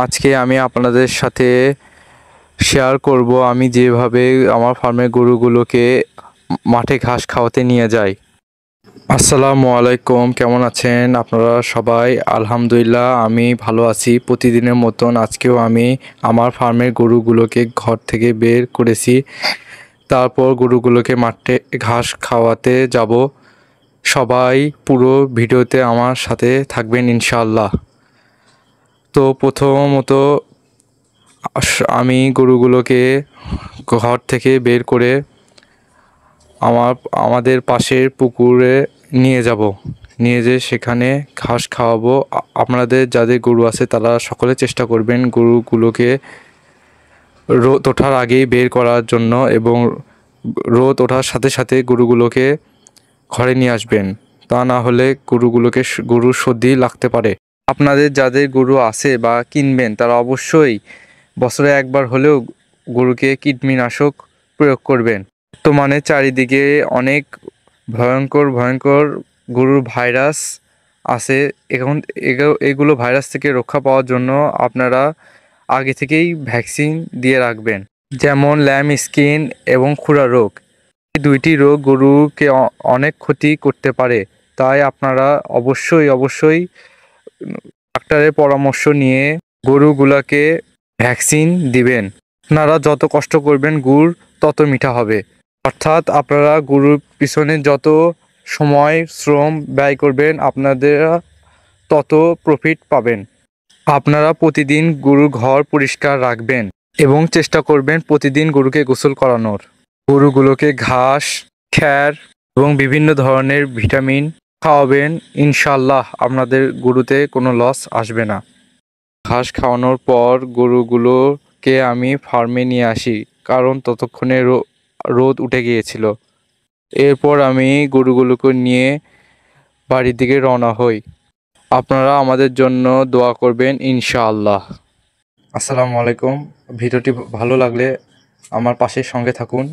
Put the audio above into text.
আজকে আমি আপনাদের সাথে শেয়ার করব আমি যেভাবে আমার ফার্মের গরুগুলোকে মাঠে ঘাস খাওয়াতে নিয়ে যাই। আসসালামু আলাইকুম, কেমন আছেন আপনারা সবাই? আলহামদুলিল্লাহ আমি ভালো আছি। প্রতিদিনের মতন আজকেও আমি আমার ফার্মের গরুগুলোকে ঘর থেকে বের করেছি। তারপর গরুগুলোকে মাঠে ঘাস খাওয়াতে যাব। সবাই পুরো ভিডিওতে আমার সাথে থাকবেন ইনশাআল্লাহ। তো প্রথমত আমি গরুগুলোকে ঘর থেকে বের করে আমাদের পাশের পুকুরে নিয়ে যাব। নিয়ে যেয়ে সেখানে ঘাস খাওয়াবো। আপনাদের যাদের গরু আছে তারা সকলে চেষ্টা করবেন গরুগুলোকে রোদ ওঠার আগেই বের করার জন্য, এবং রোদ ওঠার সাথে সাথে গরুগুলোকে ঘরে নিয়ে আসবেন। তা না হলে গরুর সর্দি লাগতে পারে। আপনাদের যাদের গরু আছে বা কিনবেন তারা অবশ্যই বছরে একবার হলেও গরুকে কীটনাশক প্রয়োগ করবেন। বর্তমানে চারিদিকে অনেক ভয়ঙ্কর ভয়ঙ্কর গরুর ভাইরাস আছে। এখন এগুলো ভাইরাস থেকে রক্ষা পাওয়ার জন্য আপনারা আগে থেকেই ভ্যাকসিন দিয়ে রাখবেন, যেমন ল্যাম স্কিন এবং খুরা রোগ। এই দুইটি রোগ গরুকে অনেক ক্ষতি করতে পারে। তাই আপনারা অবশ্যই ডাক্তারের পরামর্শ নিয়ে গরুগুলোকে ভ্যাকসিন দিবেন। আপনারা যত কষ্ট করবেন গুড় তত মিঠা হবে। অর্থাৎ আপনারা গরুর পিছনে যত সময় শ্রম ব্যয় করবেন আপনাদের তত প্রফিট পাবেন। আপনারা প্রতিদিন গরুর ঘর পরিষ্কার রাখবেন এবং চেষ্টা করবেন প্রতিদিন গরুকে গোসল করানোর। গরুগুলোকে ঘাস, খ্যার এবং বিভিন্ন ধরনের ভিটামিন খাওয়াবেন। ইনশাল্লাহ আপনাদের গরুতে কোনো লস আসবে না। ঘাস খাওয়ানোর পর গরুগুলোকে আমি ফার্মে নিয়ে আসি, কারণ ততক্ষণে রোদ উঠে গিয়েছিল। এরপর আমি গরুগুলোকে নিয়ে বাড়ির দিকে রওনা হই। আপনারা আমাদের জন্য দোয়া করবেন ইনশাআল্লাহ। আসসালামু আলাইকুম। ভিডিওটি ভালো লাগলে আমার পাশের সঙ্গে থাকুন।